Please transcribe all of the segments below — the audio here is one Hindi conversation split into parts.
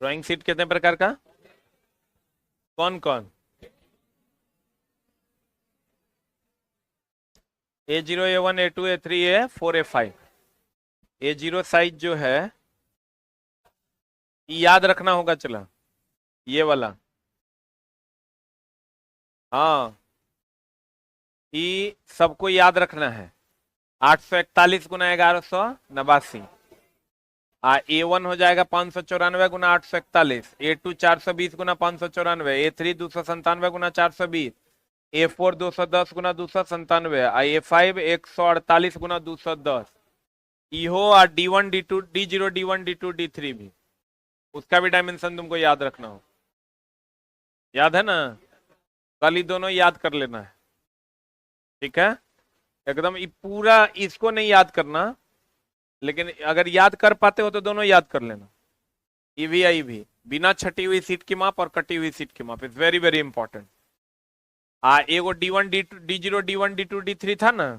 ड्राइंग सीट कितने प्रकार का? कौन कौन? A0 A1 A2 A3 A4 A5। A0 size जो है ये याद रखना होगा, चला ये वाला। हाँ, ये सबको याद रखना है। 841 × 1189। A1 हो जाएगा 594 × 841, A2 420 × 594, A3 297 × 420, A4 210 × 297, A5 148 × 210। इहो और D1 D2 D0 D1 D2 D3 भी, उसका भी डायमेंशन तुमको याद रखना हो। याद है ना? कल ही दोनों याद कर लेना है, ठीक है? एकदम पूरा इसको नहीं याद करना, लेकिन अगर याद कर पाते हो तो दोनों याद कर लेना। ईवीआई भी बिना छटी हुई सीट की माप और कटी हुई सीट की माप इज वेरी वेरी इंपॉर्टेंट। एगो D1 D2 D0 D1 D2 D3 था ना,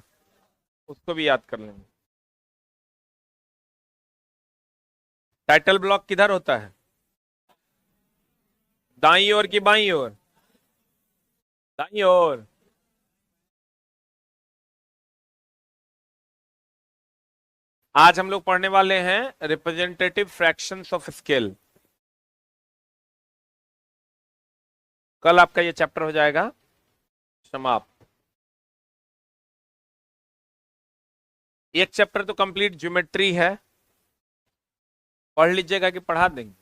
उसको भी याद कर लेना। टाइटल ब्लॉक किधर होता है? दाई ओर की बाई ओर? दाई ओर। आज हम लोग पढ़ने वाले हैं रिप्रेजेंटेटिव फ्रैक्शंस ऑफ स्केल। कल आपका ये चैप्टर हो जाएगा समाप्त। एक चैप्टर तो कंप्लीट ज्योमेट्री है, पढ़ लीजिएगा कि पढ़ा देंगे?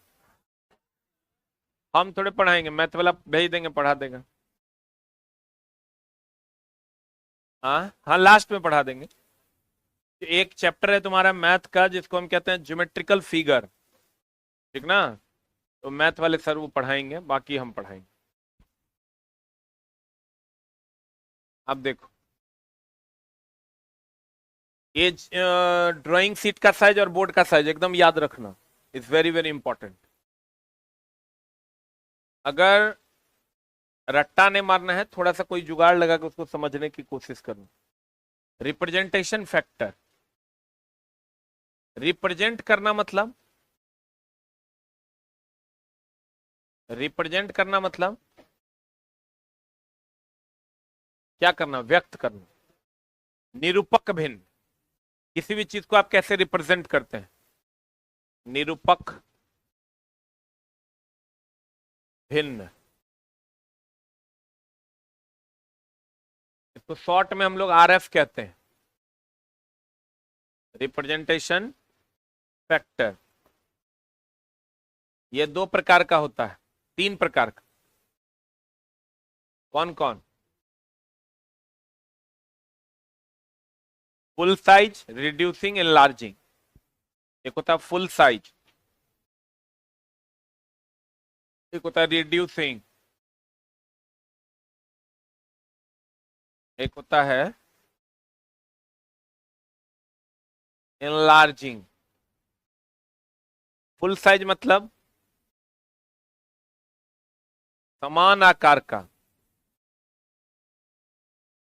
हम थोड़े पढ़ाएंगे, मैथ वाला भेज देंगे, पढ़ा देगा। हाँ हाँ, लास्ट में पढ़ा देंगे। एक चैप्टर है तुम्हारा मैथ का जिसको हम कहते हैं ज्योमेट्रिकल फिगर, ठीक ना? तो मैथ वाले सर वो पढ़ाएंगे, बाकी हम पढ़ाएंगे। अब देखो, ये ड्राइंग सीट का साइज और बोर्ड का साइज एकदम याद रखना, इट्स वेरी वेरी इंपॉर्टेंट। अगर रट्टा ने मारना है, थोड़ा सा कोई जुगाड़ लगा के उसको समझने की कोशिश करना। रिप्रेजेंटेशन फैक्टर, रिप्रेजेंट करना मतलब, रिप्रेजेंट करना मतलब क्या करना? व्यक्त करना। निरूपक भिन्न, किसी भी चीज को आप कैसे रिप्रेजेंट करते हैं? निरूपक भिन्न। इसको शॉर्ट में हम लोग RF कहते हैं, रिप्रेजेंटेशन फैक्टर। ये दो प्रकार का होता है, तीन प्रकार का। कौन कौन? Full size, reducing, enlarging. एक होता है फुल साइज, एक होता है रिड्यूसिंग, एक होता है एनलार्जिंग। फुल साइज मतलब समान आकार का,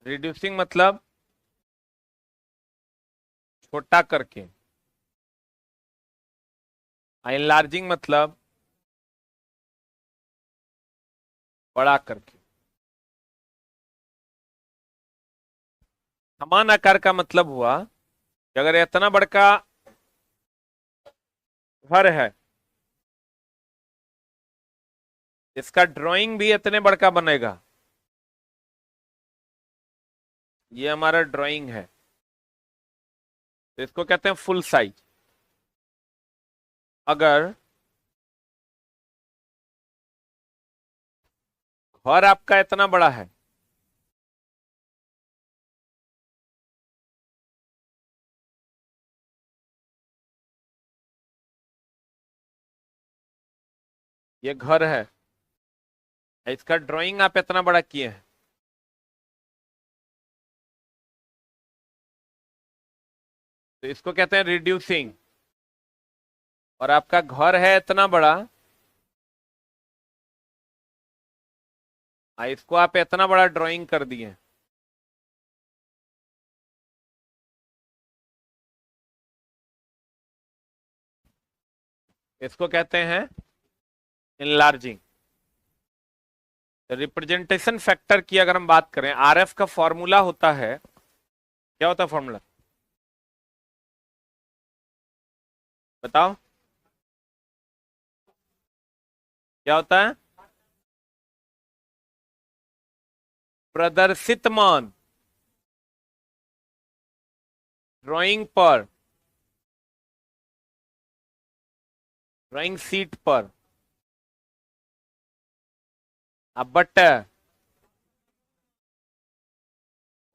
रिड्यूसिंग मतलब छोटा करके, एनलार्जिंग मतलब बड़ा करके। समान आकार का मतलब हुआ कि अगर इतना बड़का घर है, इसका ड्राइंग भी इतने बड़का बनेगा। ये हमारा ड्राइंग है, तो इसको कहते हैं फुल साइज। अगर घर आपका इतना बड़ा है, ये घर है, इसका ड्राइंग आप इतना बड़ा किए हैं, तो इसको कहते हैं रिड्यूसिंग। और आपका घर है इतना बड़ा, इसको आप इतना बड़ा ड्राइंग कर दिए, इसको कहते हैं इनलार्जिंग। रिप्रेजेंटेशन फैक्टर की अगर हम बात करें, आरएफ का फॉर्मूला होता है, क्या होता है फॉर्मूला बताओ, क्या होता है? प्रदर्शित मान ड्राइंग पर, ड्राइंग शीट पर, बट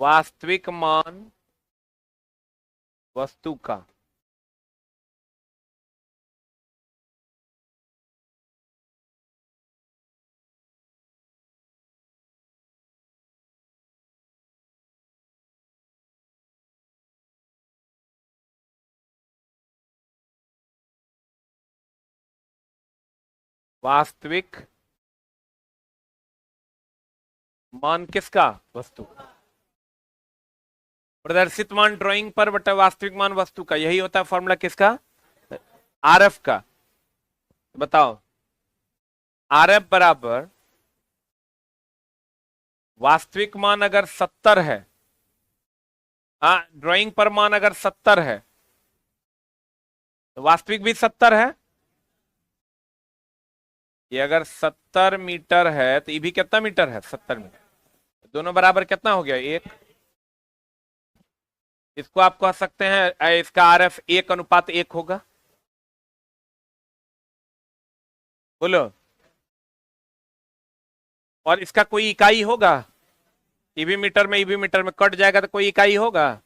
वास्तविक मान वस्तु का। वास्तविक मान किसका? वस्तु। प्रदर्शित मान ड्राइंग पर बटा वास्तविक मान वस्तु का, यही होता है फॉर्मूला किसका? आरएफ का। बताओ, आरएफ बराबर वास्तविक मान अगर 70 है, हाँ ड्राइंग पर मान अगर 70 है तो वास्तविक भी 70 है। ये अगर 70 मीटर है तो ये भी कितना मीटर है? 70 मीटर। दोनों बराबर कितना हो गया? एक। इसको आप कह सकते हैं इसका आरएफ 1:1 होगा। बोलो। और इसका कोई इकाई होगा? ईवी मीटर में ईवी मीटर में कट जाएगा तो कोई इकाई होगा?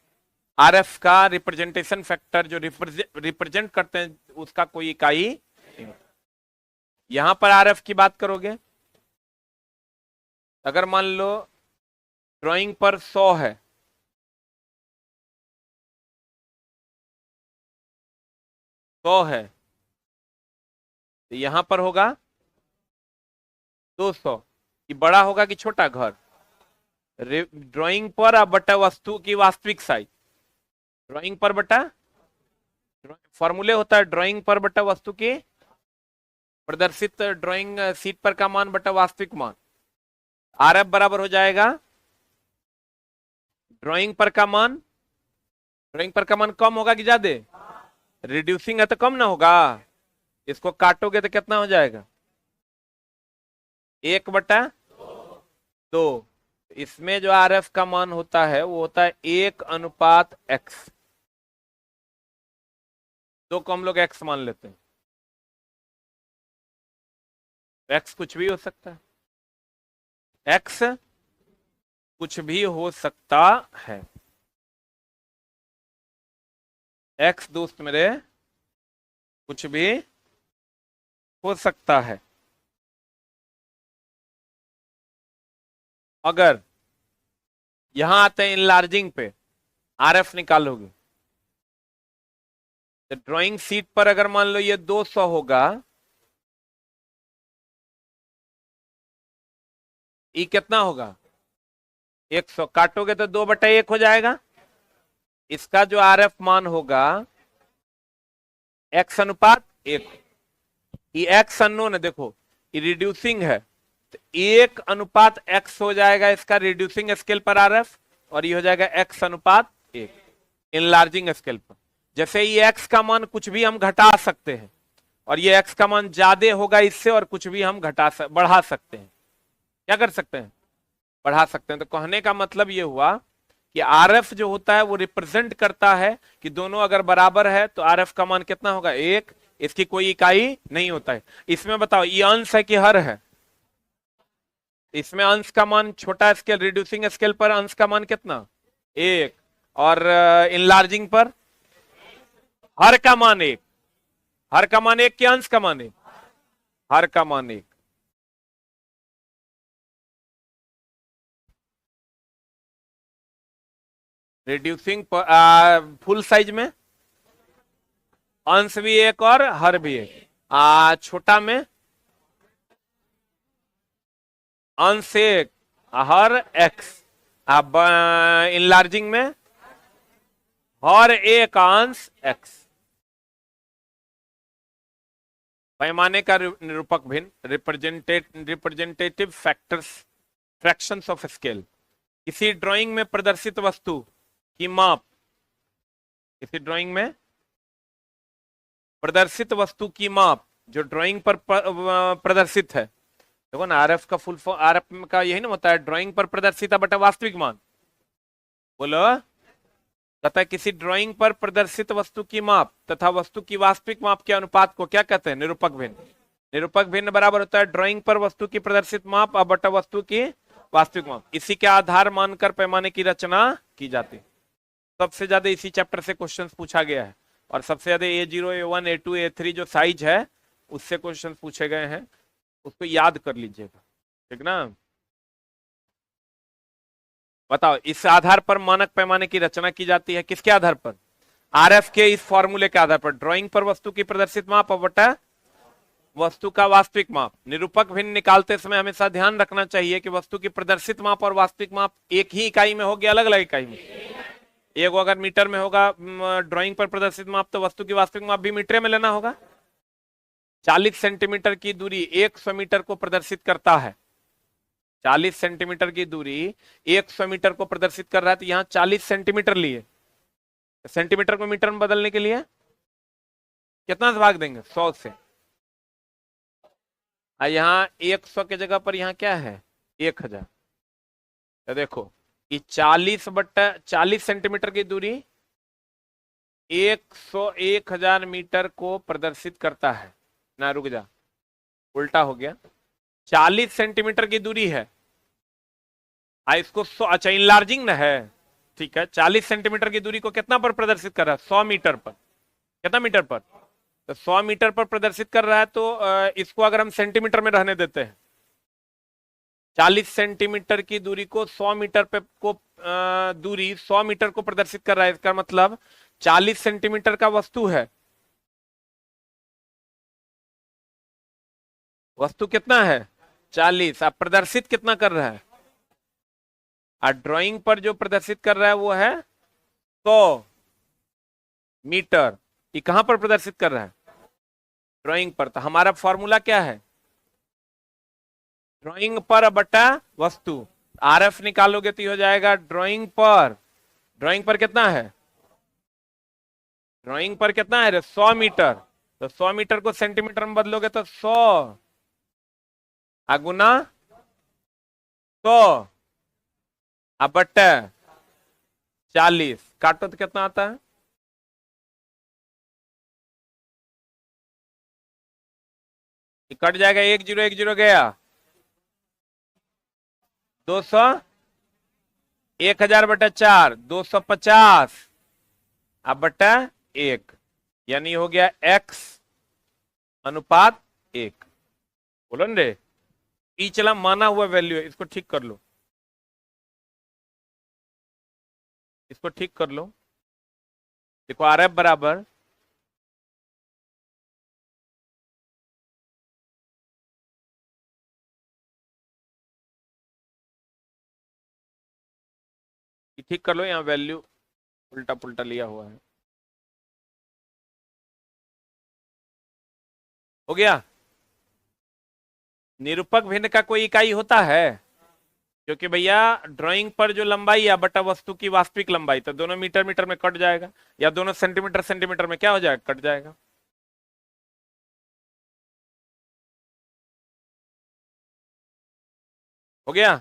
आरएफ का रिप्रेजेंटेशन फैक्टर जो रिप्रेजेंट करते हैं उसका कोई इकाई नहीं होता। यहां पर आरएफ की बात करोगे, अगर मान लो ड्राइंग पर 100 है, 100 है तो यहां पर होगा 200। ये बड़ा होगा कि छोटा घर? ड्राइंग पर बटा वस्तु की वास्तविक साइज, ड्राइंग पर बटा, फॉर्मूले होता है ड्राइंग पर बटा वस्तु की प्रदर्शित ड्राइंग शीट पर का मान बटा वास्तविक मान। आरएफ बराबर हो जाएगा ड्राइंग पर का मान, ड्राइंग पर का मान कम होगा कि ज्यादा? रिड्यूसिंग है तो कम ना होगा। इसको काटोगे तो कितना हो जाएगा? 1/2। इसमें जो आरएफ का मान होता है वो होता है 1:x। दो को हम लोग x मान लेते हैं। x कुछ भी हो सकता है, x कुछ भी हो सकता है। x दोस्त मेरे कुछ भी हो सकता है। अगर यहां आते हैं इनलार्जिंग पे, आरएफ निकालोगे तो ड्राइंग शीट पर अगर मान लो ये 200 होगा, ये कितना होगा? 100। काटोगे तो 2/1 हो जाएगा। इसका जो आरएफ मान होगा x:1। ये x अननोन है, देखो ये रिड्यूसिंग है तो 1:x हो जाएगा इसका रिड्यूसिंग स्केल पर आरएफ, और ये हो जाएगा x:1 इनलार्जिंग स्केल पर। जैसे ये x का मान कुछ भी हम घटा सकते हैं, और ये x का मान ज्यादा होगा इससे, और कुछ भी हम बढ़ा सकते हैं। क्या कर सकते हैं? बढ़ा सकते हैं। तो कहने का मतलब ये हुआ कि आरएफ जो होता है वो रिप्रेजेंट करता है कि दोनों अगर बराबर है तो आरएफ का मान कितना होगा? 1। इसकी कोई इकाई नहीं होता है। इसमें बताओ ये अंश है कि हर है? इसमें अंश का मान छोटा स्केल, रिड्यूसिंग स्केल पर अंश का मान कितना? 1। और इनलार्जिंग पर हर का मान 1। हर का मान 1 कि अंश का मान 1? हर का मान 1। रिड्यूसिंग फुल साइज में अंश भी 1 और हर भी 1। छोटा में अंश 1 हर x। अब इनलार्जिंग में हर 1 अंश x। पैमाने का निरूपक भिन्न, representative factors, fractions of scale. किसी ड्राइंग में प्रदर्शित वस्तु की माप, किसी ड्राइंग में प्रदर्शित वस्तु की माप जो ड्राइंग पर प्रदर्शित है। देखो ना, आरएफ का फुल फॉर्म, आरएफ का यही ना होता है, ड्राइंग पर प्रदर्शित बटा वास्तविक मान। बोलो, कहता है किसी ड्राइंग पर प्रदर्शित वस्तु की माप तथा वस्तु की वास्तविक माप के अनुपात को क्या कहते हैं? निरूपक भिन्न। निरूपक भिन्न बराबर होता है ड्राइंग पर वस्तु की प्रदर्शित माप बटा वस्तु की वास्तविक माप। इसी के आधार मानकर पैमाने की रचना की जाती है। सबसे ज्यादा इसी चैप्टर से क्वेश्चंस पूछा गया है, और सबसे ज्यादा A0, A1, A2, A3 जो साइज है उससे क्वेश्चन पूछे गए हैं, उसको याद कर लीजिएगा, ठीक ना। बताओ, इस आधार पर मानक पैमाने की रचना की जाती है, किसके आधार पर? आरएफ के इस फॉर्मूले के आधार पर, ड्राइंग पर वस्तु की प्रदर्शित माप बटा वस्तु का वास्तविक माप। निरूपक भिन्न निकालते समय हमेशा ध्यान रखना चाहिए कि वस्तु की प्रदर्शित माप और वास्तविक माप एक ही इकाई में होगी, अलग अलग इकाई में? एक अगर मीटर में होगा ड्राइंग पर प्रदर्शित माप, तो वस्तु की वास्तविक माप भी मीटर में लेना होगा। 40 सेंटीमीटर की दूरी 100 मीटर को प्रदर्शित करता है। 40 सेंटीमीटर की दूरी 100 मीटर को प्रदर्शित कर रहा है, तो यहाँ 40 सेंटीमीटर लिए, सेंटीमीटर को मीटर में बदलने के लिए कितना से भाग देंगे? 100 से। यहाँ 100 के जगह पर यहाँ क्या है? 1000। तो देखो कि 40 सेंटीमीटर की दूरी 1000 मीटर को प्रदर्शित करता है ना। रुक जा, उल्टा हो गया। 40 सेंटीमीटर की दूरी है, इसको 100, अच्छा इनलार्जिंग ना है, ठीक है। 40 सेंटीमीटर की दूरी को कितना पर प्रदर्शित कर रहा है? 100 मीटर पर। कितना मीटर पर? तो 100 मीटर पर प्रदर्शित कर रहा है, तो इसको अगर हम सेंटीमीटर में रहने देते हैं, 40 सेंटीमीटर की दूरी को 100 मीटर पे को दूरी 100 मीटर को प्रदर्शित कर रहा है, इसका मतलब 40 सेंटीमीटर का वस्तु है। वस्तु कितना है? 40। अब प्रदर्शित कितना कर रहा है? ड्राइंग पर जो प्रदर्शित कर रहा है वो है 100 मीटर। ये कहां पर प्रदर्शित कर रहा है? ड्राइंग पर। तो हमारा फॉर्मूला क्या है? ड्राइंग पर बटा वस्तु। आरएफ निकालोगे तो हो जाएगा ड्राइंग पर। ड्राइंग पर कितना है? ड्राइंग पर कितना है? 100 मीटर। तो 100 मीटर को सेंटीमीटर में बदलोगे तो 100 गुना 100 बटा 40, काटो तो कितना आता है? कट जाएगा, 1010 गया, 200, 1000 बटा 4, 250 बटा 1, यानी हो गया x अनुपात 1। बोलो रे, ई चला माना हुआ वैल्यू है, इसको ठीक कर लो, इसको ठीक कर लो। देखो आरएफ बराबर ठीक कर लो, यहाँ वैल्यू उल्टा पुल्टा लिया हुआ है। हो गया। निरूपक भिन्न का कोई इकाई होता है? क्योंकि भैया ड्राइंग पर जो लंबाई है बटा वस्तु की वास्तविक लंबाई, तो दोनों मीटर मीटर में कट जाएगा, या दोनों सेंटीमीटर सेंटीमीटर में क्या हो जाएगा? कट जाएगा। हो गया।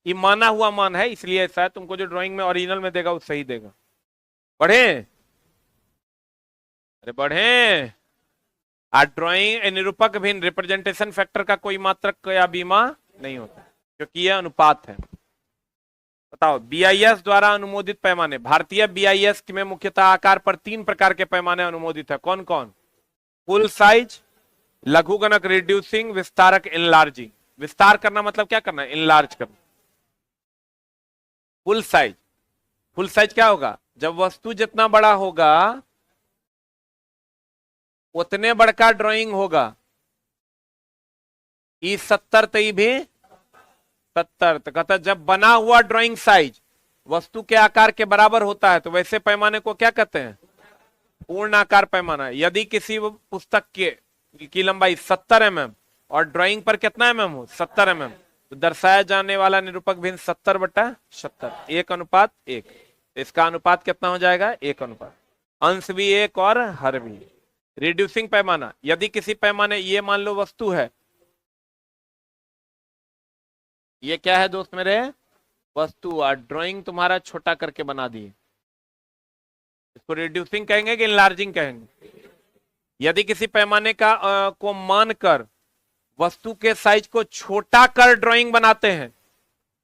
ये माना हुआ मान है, इसलिए ऐसा है। तुमको जो ड्राइंग में ओरिजिनल में देगा वो सही देगा। पढ़े? अरे बढ़े। ड्राइंग निरूपक भिन्न रिप्रेजेंटेशन फैक्टर का कोई मात्रक या बीमा नहीं होता, क्योंकि यह अनुपात है। बताओ, बीआईएस द्वारा अनुमोदित पैमाने। भारतीय बीआईएस में मुख्यतः आकार पर 3 प्रकार के पैमाने अनुमोदित है। कौन कौन? फुल साइज, लघुगणक रिड्यूसिंग, विस्तारक इनलार्जिंग। विस्तार करना मतलब क्या करना? इनलार्ज करना। फुल साइज, फुल साइज क्या होगा? जब वस्तु जितना बड़ा होगा उतने बड़का ड्राइंग होगा। ई 70 तो भी 70। तो कहता जब बना हुआ ड्राइंग साइज वस्तु के आकार के बराबर होता है तो वैसे पैमाने को क्या कहते हैं? पूर्णाकार पैमाना, यदि किसी पुस्तक की लंबाई 70 mm और ड्राइंग पर कितना mm हो 70 mm, तो दर्शाया जाने वाला निरूपक भिन्न 70/70, 1:1। इसका अनुपात कितना हो जाएगा 1:1। अंश भी एक और हर भी। रिड्यूसिंग पैमाना, यदि किसी पैमाने, ये मान लो वस्तु है, ये क्या है दोस्त मेरे, वस्तु, और ड्राइंग तुम्हारा छोटा करके बना दिए, इसको रिड्यूसिंग कहेंगे कि इनलार्जिंग कहेंगे। यदि किसी पैमाने को मानकर वस्तु के साइज को छोटा कर ड्राइंग बनाते हैं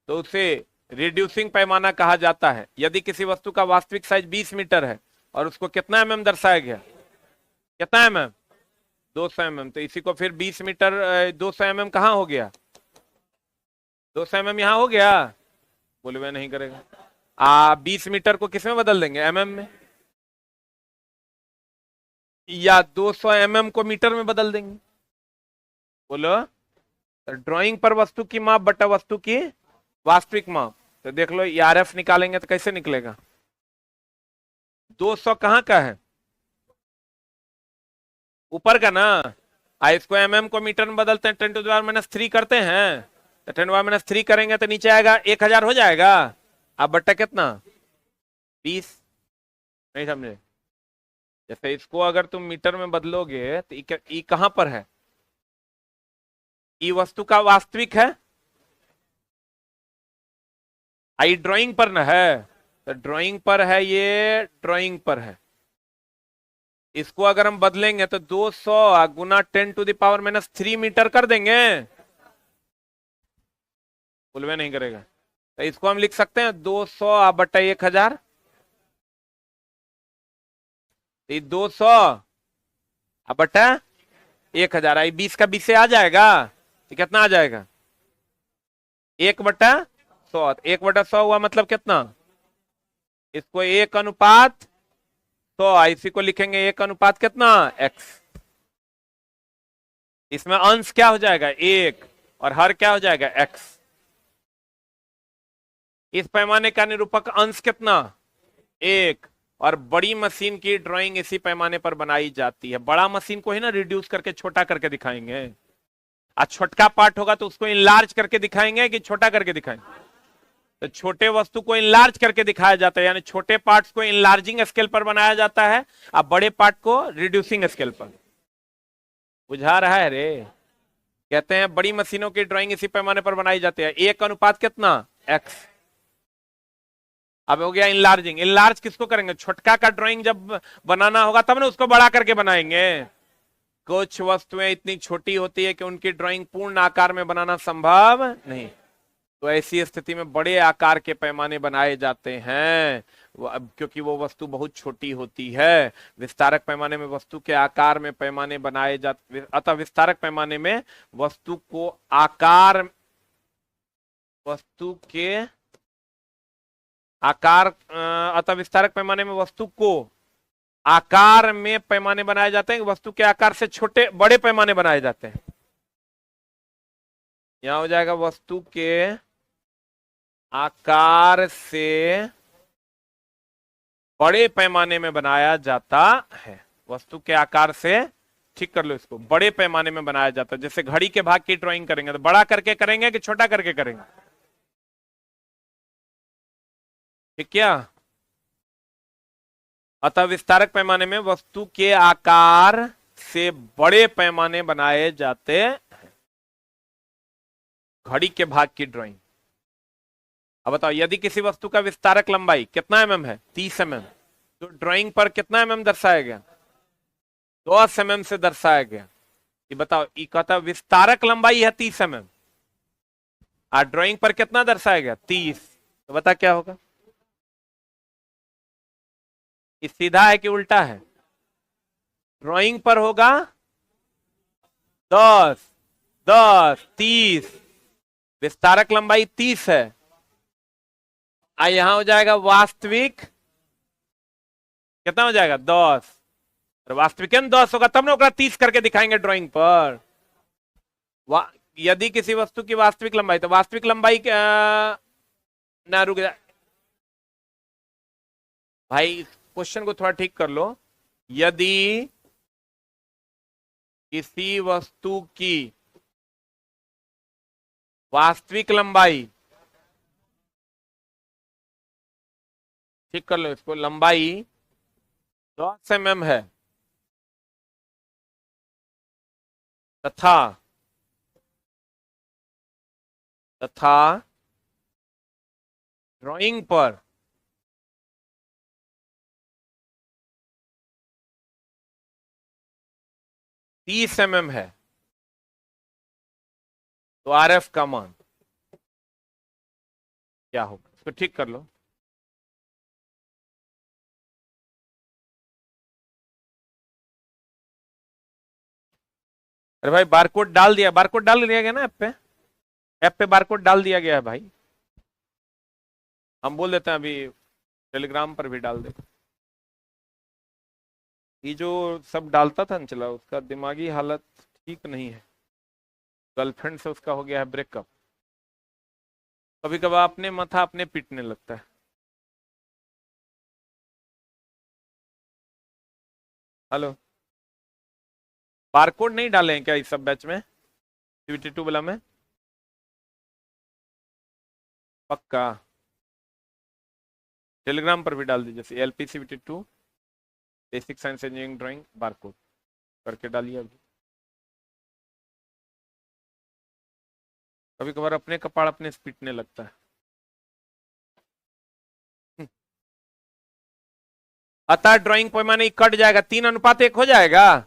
तो उसे रिड्यूसिंग पैमाना कहा जाता है। यदि किसी वस्तु का वास्तविक साइज 20 मीटर है और उसको कितना mm दर्शाया गया, कितना mm 200 mm, तो इसी को फिर 20 मीटर 200 mm कहां हो गया, 200 mm यहां हो गया, बोले वह नहीं करेगा। 20 मीटर को किस में बदल देंगे, mm में, या 200 mm को मीटर में बदल देंगे, बोलो। तो ड्राइंग पर वस्तु की माप बटा वस्तु की वास्तविक माप, तो देख लो RF निकालेंगे तो कैसे निकलेगा, 200 कहां का है, ऊपर का ना, इसको mm को मीटर में बदलते हैं, 10⁻³ करते हैं, तो 10⁻³ करेंगे तो नीचे आएगा 1000 हो जाएगा। अब बट्टा कितना 20, नहीं समझे, जैसे इसको अगर तुम मीटर में बदलोगे तो ई कहां पर है, ई वस्तु का वास्तविक है, आई ड्राइंग पर न है, तो ड्राइंग पर है, ये ड्राइंग पर है। इसको अगर हम बदलेंगे तो 200 गुना 10⁻³ मीटर कर देंगे, बोलवे नहीं करेगा, तो इसको हम लिख सकते हैं 200 बटा 1000, 200 बटा 1000, आई 20 का 20 से आ जाएगा, तो कितना आ जाएगा 1/100, 1/100 हुआ मतलब कितना, इसको 1:100, इसी को लिखेंगे 1 कितना x, इसमें अंश क्या हो जाएगा 1 और हर क्या हो जाएगा x। इस पैमाने का निरूपक अंश कितना 1, और बड़ी मशीन की ड्राइंग इसी पैमाने पर बनाई जाती है। बड़ा मशीन को ही ना रिड्यूस करके छोटा करके दिखाएंगे, छोटा पार्ट होगा तो उसको इनलार्ज करके दिखाएंगे कि छोटा करके दिखाएंगे, तो छोटे वस्तु को इनलार्ज करके दिखाया जाता है, यानी छोटे पार्ट्स को इनलार्जिंग स्केल पर बनाया जाता है, अब बड़े पार्ट को रिड्यूसिंग स्केल पर। बुझा रहा है रे, कहते हैं बड़ी मशीनों की ड्राइंग इसी पैमाने पर बनाई जाती है, 1 कितना x। अब हो गया इनलार्जिंग, इनलार्ज किसको करेंगे, छोटका का ड्राइंग जब बनाना होगा तब ना उसको बड़ा करके बनाएंगे। कुछ वस्तुएं इतनी छोटी होती है कि उनकी ड्राइंग पूर्ण आकार में बनाना संभव नहीं, तो ऐसी स्थिति में बड़े आकार के पैमाने बनाए जाते हैं, क्योंकि वो वस्तु बहुत छोटी होती है। विस्तारक पैमाने में वस्तु के आकार में पैमाने बनाए जाते, अतः विस्तारक पैमाने में वस्तु को आकार, वस्तु के आकार, अतः विस्तारक पैमाने में वस्तु को आकार में पैमाने बनाए जाते हैं, वस्तु के आकार से छोटे बड़े पैमाने बनाए जाते हैं। यहां हो जाएगा वस्तु के आकार से बड़े पैमाने में बनाया जाता है, वस्तु के आकार से, ठीक कर लो इसको, बड़े पैमाने में बनाया जाता है। जैसे घड़ी के भाग की ड्राइंग करेंगे तो बड़ा करके करेंगे कि छोटा करके करेंगे, ठीक क्या। अतः विस्तारक पैमाने में वस्तु के आकार से बड़े पैमाने बनाए जाते हैं। घड़ी के भाग की ड्राइंग, अब बताओ यदि किसी वस्तु का विस्तारक लंबाई कितना mm है 30 mm, तो ड्राइंग पर कितना mm दर्शाया गया 10 mm से दर्शाया गया। ये बताओ, ये कहता विस्तारक लंबाई है 30 mm, ड्राइंग पर कितना दर्शाया गया 30, तो बता क्या होगा, ये सीधा है कि उल्टा है, ड्राइंग पर होगा 10 10 30, विस्तारक लंबाई 30 है, यहां हो जाएगा वास्तविक कितना हो जाएगा 10, और वास्तविक 10 होगा तब ना 30 करके दिखाएंगे ड्राइंग पर। यदि किसी वस्तु की वास्तविक लंबाई, तो वास्तविक लंबाई ना रुक जा भाई, क्वेश्चन को थोड़ा ठीक कर लो। यदि किसी वस्तु की वास्तविक लंबाई, ठीक कर लो इसको, लंबाई 10 mm है तथा ड्राइंग पर 30 mm है, तो RF का मान क्या होगा? इसको ठीक कर लो। अरे भाई बारकोड डाल दिया, बारकोड डाल दिया गया ना ऐप पे बारकोड डाल दिया गया है भाई। हम बोल देते हैं अभी टेलीग्राम पर भी डाल दे। ये जो सब डालता था चला, उसका दिमागी हालत ठीक नहीं है, गर्लफ्रेंड से उसका हो गया है ब्रेकअप। कभी कभार अपने माथा अपने पीटने लगता है। हेलो, बारकोड नहीं डाले हैं क्या इस सब बैच में, एक्टिविटी 2 वाला में? पक्का टेलीग्राम पर भी डाल दीजिए, जैसे LPCVT2 basic science engineering drawing barcode करके डालिए अभी। कभी कभार अपने कपाड़ अपने से पीटने लगता है। अतः ड्राइंग पैमाने कट जाएगा, 3:1 हो जाएगा,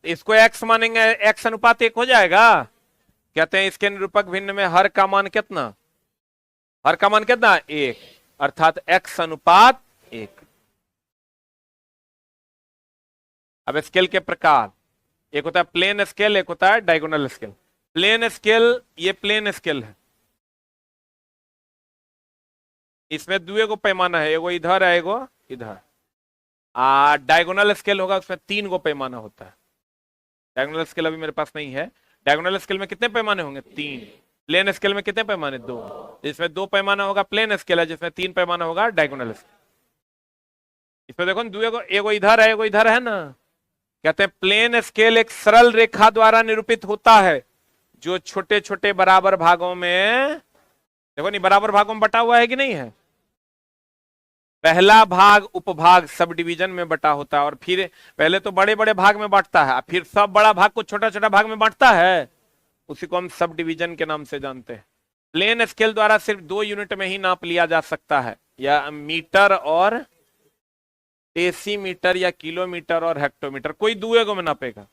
इसको x मानेंगे, x:1 हो जाएगा। कहते हैं इसके निरूपक भिन्न में हर का मान कितना, हर का मान कितना 1, अर्थात x:1। अब स्केल के प्रकार, एक होता है प्लेन स्केल, एक होता है डायगोनल स्केल। प्लेन स्केल, ये प्लेन स्केल है, इसमें दुए को पैमाना है, एगो इधर है एगो इधर। डायगोनल स्केल होगा, उसमें 3 गो पैमाना होता है। डायगोनल स्केल अभी मेरे पास नहीं है। डायगोनल स्केल में कितने पैमाने होंगे? 3। प्लेन स्केल में कितने पैमाने? 2। जिसमें 2 पैमाना होगा प्लेन स्केल है, जिसमें 3 पैमाना होगा डायगोनल स्केल। इसमें देखो दुए को, एगो इधर है एगो इधर है ना। कहते हैं प्लेन स्केल एक सरल रेखा द्वारा निरूपित होता है जो छोटे छोटे बराबर भागों में, देखो नहीं बराबर भागों में बटा हुआ है कि नहीं है। पहला भाग उपभाग सब डिवीजन में बटा होता है, और फिर पहले तो बड़े बड़े भाग में बांटता है, फिर सब बड़ा भाग को छोटा छोटा भाग में बांटता है, उसी को हम सब डिवीजन के नाम से जानते हैं। प्लेन स्केल द्वारा सिर्फ 2 यूनिट में ही नाप लिया जा सकता है, या मीटर और डेसीमीटर, या किलोमीटर और हेक्टोमीटर, कोई दुए को में नापेगा।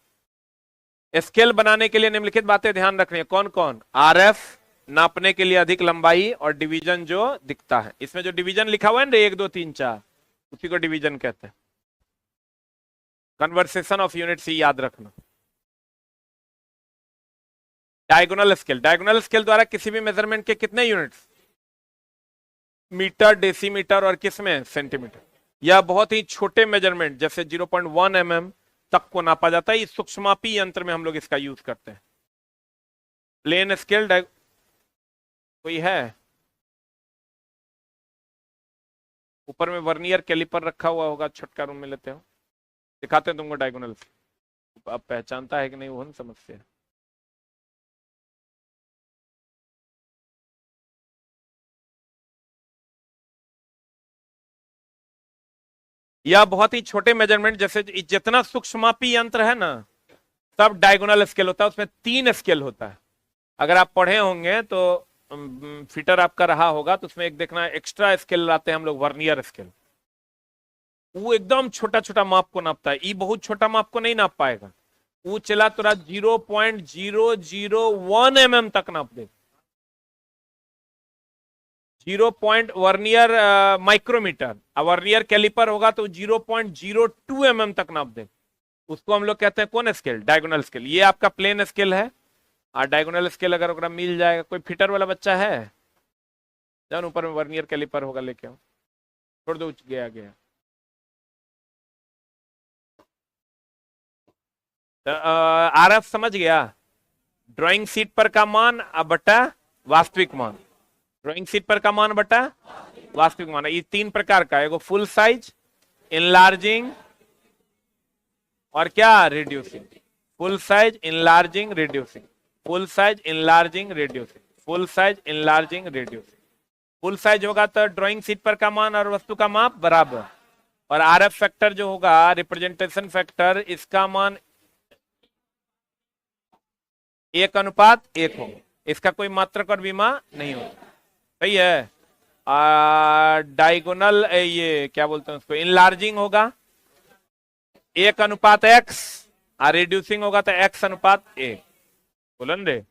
स्केल बनाने के लिए निम्नलिखित बातें ध्यान रखनी है। कौन कौन? RF नापने के लिए अधिक लंबाई, और डिवीजन जो दिखता है, इसमें जो डिवीजन लिखा हुआ है ना 1 2 3 4, उसी को डिवीजन कहते हैं। कन्वर्सेशन ऑफ यूनिट्स ही याद रखना। डायगोनल स्केल, डायगोनल स्केल द्वारा किसी भी मेजरमेंट के कितने यूनिट्स? मीटर, डेसीमीटर और किसमें? सेंटीमीटर। या बहुत ही छोटे मेजरमेंट जैसे 0.1 mm तक को नापा जाता है। इस सूक्ष्मापी यंत्र में हम लोग इसका यूज करते हैं। प्लेन स्केल कोई है? ऊपर में वर्नियर कैलिपर रखा हुआ होगा, छोटका रूम में लेते हो, दिखाते हैं तुमको डायगोनल। अब पहचानता है कि नहीं वो समस्या है। या बहुत ही छोटे मेजरमेंट जैसे जितना सूक्ष्मापी यंत्र है ना, सब डायगोनल स्केल होता है, उसमें 3 स्केल होता है। अगर आप पढ़े होंगे तो फिटर आपका रहा होगा, तो उसमें एक देखना एक्स्ट्रा स्केल लाते हैं हम लोग, वर्नियर स्केल। वो एकदम छोटा छोटा माप को नापता है, ये बहुत छोटा माप को नहीं नाप पाएगा। वो चला तुरा 0.001 mm तक नाप दे। 0 वर्नियर माइक्रोमीटर, वर्नियर कैलिपर होगा तो 0.02 mm तक नाप दे। उसको हम लोग कहते हैं कौन स्केल? Diagonal scale. ये आपका प्लेन स्केल है, और डायगोनल स्केल अगर मिल जाएगा, कोई फिटर वाला बच्चा है जान, ऊपर में वर्नियर कैलिपर होगा, लेके आओ। छोड़ दो, गया गया। RF समझ गया? ड्राइंग शीट पर का मान बटा वास्तविक मान, ड्राइंग शीट पर का मान बटा वास्तविक मान। ये 3 प्रकार का है, फुल साइज, इनलार्जिंग और क्या, reducing, full size, enlarging, reducing, full size, enlarging, reducing, full size, enlarging, reducing. Full size होगा तो ड्राइंग शीट पर का मान और वस्तु का माप बराबर, और आरएफ फैक्टर जो होगा, रिप्रेजेंटेशन फैक्टर, इसका मान 1:1 होगा, इसका कोई मात्रक और विमा नहीं होगा। सही है। डायगोनल ये क्या बोलते हैं उसको, इनलार्जिंग होगा 1:X, और रिड्यूसिंग होगा तो X:1। बोलन रे,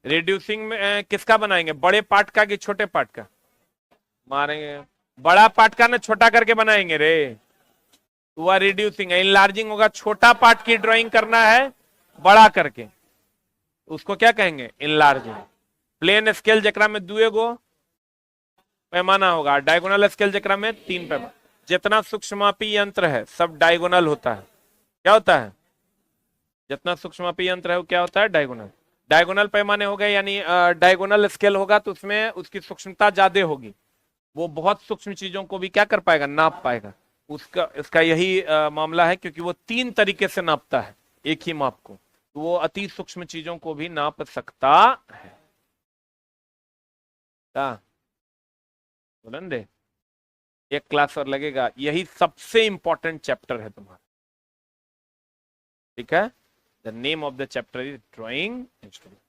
रिड्यूसिंग में किसका बनाएंगे, बड़े पार्ट का कि छोटे पार्ट का मारेंगे, बड़ा पार्ट का ना छोटा करके बनाएंगे रे, तो वह रिड्यूसिंग है। इनलार्जिंग होगा छोटा पार्ट की ड्राइंग करना है बड़ा करके, उसको क्या कहेंगे, इनलार्जिंग। प्लेन स्केल जकरा में 2 गो पैमाना होगा, डायगोनल स्केल जकरा में 3 पैमाना। जितना सूक्ष्ममापी यंत्र है सब डायगोनल होता है। क्या होता है, जितना सूक्ष्ममापी यंत्र है वो क्या होता है, डायगोनल। डायगोनल पैमाने हो गए, यानी डायगोनल स्केल होगा तो उसमें उसकी सूक्ष्मता ज्यादा होगी, वो बहुत सूक्ष्म चीजों को भी क्या कर पाएगा, नाप पाएगा। उसका इसका यही मामला है, क्योंकि वो 3 तरीके से नापता है एक ही माप को, तो वो अति सूक्ष्म चीजों को भी नाप सकता है। बोलन दे, एक क्लास और लगेगा, यही सबसे इंपॉर्टेंट चैप्टर है तुम्हारा। ठीक है, the name of the chapter is drawing instrument.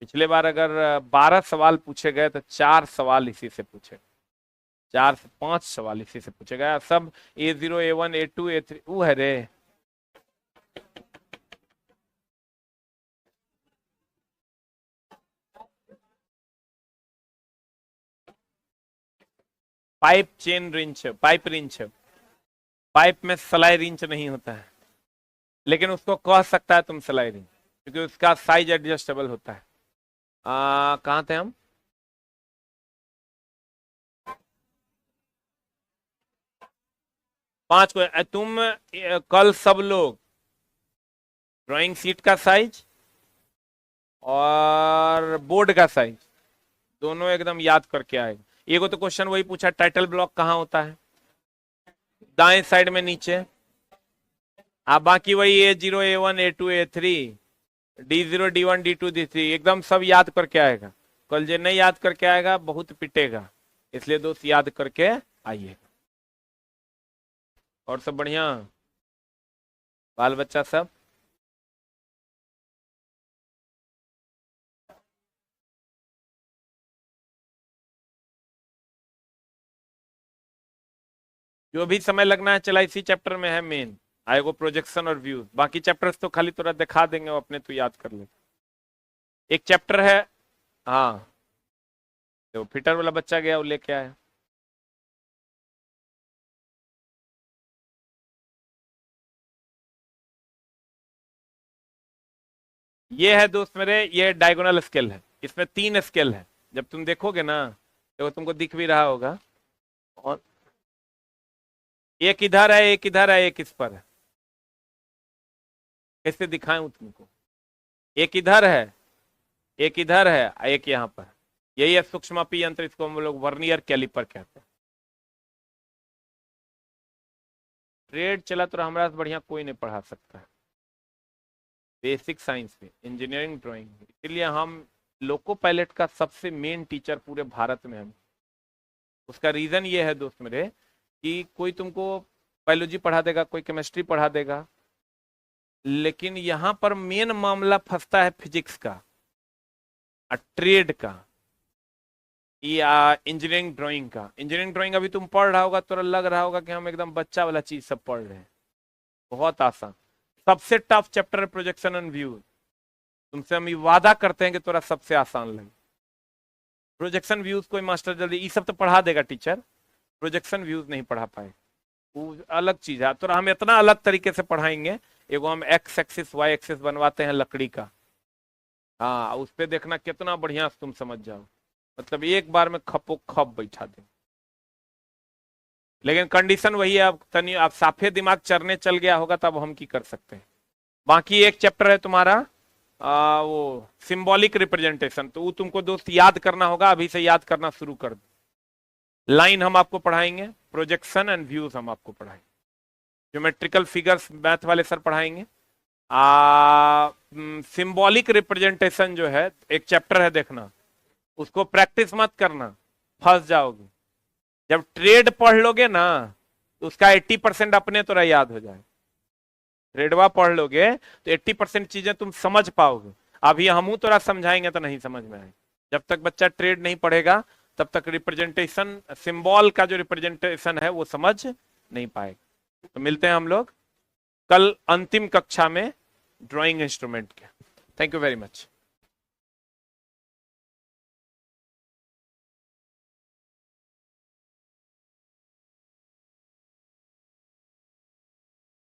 पिछले बार अगर 12 सवाल पूछे गए तो 4 सवाल इसी से पूछे, 4 से 5 सवाल इसी से पूछे गए, सब A0 A1 A2 A3 वो है रे। Pipe chain wrench, pipe wrench, pipe में सलाई रिंच नहीं होता है, लेकिन उसको कह सकता है तुम सलाई रिंच, क्योंकि उसका साइज एडजस्टेबल होता है। कहाँ थे हम, पांच को तुम कल सब लोग ड्राइंग शीट का साइज और बोर्ड का साइज दोनों एकदम याद करके आएगा। एगो तो क्वेश्चन वही पूछा, टाइटल ब्लॉक कहाँ होता है, दाएं साइड में नीचे। आप बाकी वही A0 A1 A2 A3 D0 D1 D2 D3 एकदम सब याद करके आएगा। कल जो नहीं याद करके आएगा बहुत पिटेगा, इसलिए दोस्त याद करके आइए। और सब बढ़िया, बाल बच्चा सब जो भी समय लगना है चला इसी चैप्टर में है मेन, आएगा प्रोजेक्शन और व्यूज। बाकी चैप्टर्स तो खाली थोड़ा दिखा देंगे, वो अपने तो याद कर ले। एक चैप्टर है, हाँ तो फिटर वाला बच्चा गया वो लेके आया। ये है दोस्त मेरे, ये डायगोनल स्केल है, इसमें 3 स्केल है। जब तुम देखोगे ना तो तुमको दिख भी रहा होगा, और एक इधर है, एक इधर है, एक इस पर है। कैसे दिखाएं तुमको, एक इधर है, एक इधर है, एक यहाँ पर। यही है सूक्ष्ममापी यंत्र, इसको हम लोग वर्नियर कैलिपर कहते हैं। ट्रेड चला तो हमारा से बढ़िया कोई नहीं पढ़ा सकता है, बेसिक साइंस में, इंजीनियरिंग ड्राइंग में। इसलिए हम लोको पायलट का सबसे मेन टीचर पूरे भारत में हम। उसका रीजन ये है दोस्त मेरे कि कोई तुमको बायोलॉजी पढ़ा देगा, कोई केमिस्ट्री पढ़ा देगा, लेकिन यहां पर मेन मामला फंसता है फिजिक्स का, ट्रेड का, या इंजीनियरिंग ड्राइंग का। इंजीनियरिंग ड्राइंग अभी तुम पढ़ रहा होगा तो लग रहा होगा कि हम एकदम बच्चा वाला चीज सब पढ़ रहे हैं, बहुत आसान। सबसे टफ चैप्टर है प्रोजेक्शन एंड व्यू, तुमसे हम वादा करते हैं कि थोड़ा सबसे आसान लगे। प्रोजेक्शन व्यूज कोई मास्टर जल्दी, ये सब तो पढ़ा देगा टीचर, प्रोजेक्शन व्यूज नहीं पढ़ा पाए, वो अलग चीज है। तो हम इतना अलग तरीके से पढ़ाएंगे, एगो हम एक्स एक्सिस वाई एक्सिस बनवाते हैं लकड़ी का, हाँ उस पर देखना कितना बढ़िया तुम समझ जाओ, मतलब एक बार में खपो खप बैठा दे। लेकिन कंडीशन वही है, आप साफे दिमाग चरने चल गया होगा तब हम की कर सकते हैं। बाकी एक चैप्टर है तुम्हारा वो सिंबॉलिक रिप्रेजेंटेशन, तो वो तुमको दोस्त याद करना होगा, अभी से याद करना शुरू कर दो। लाइन हम आपको पढ़ाएंगे, प्रोजेक्शन एंड व्यूज हम आपको पढ़ाएंगे। ज्योमेट्रिकल फिगर्स मैथ वाले सर पढ़ाएंगे। सिंबॉलिक रिप्रेजेंटेशन जो है एक चैप्टर है, देखना, उसको प्रैक्टिस मत करना, फंस जाओगे। जब ट्रेड पढ़ लोगे ना तो उसका 80% अपने तो याद हो जाए। ट्रेडवा पढ़ लोगे तो 80% चीजें तुम समझ पाओगे। अभी हम थोड़ा समझाएंगे तो नहीं समझ में आएगा। जब तक बच्चा ट्रेड नहीं पढ़ेगा तब तक रिप्रेजेंटेशन, सिंबल का जो रिप्रेजेंटेशन है वो समझ नहीं पाएगा। तो मिलते हैं हम लोग कल अंतिम कक्षा में ड्राइंग इंस्ट्रूमेंट के। Thank you very much.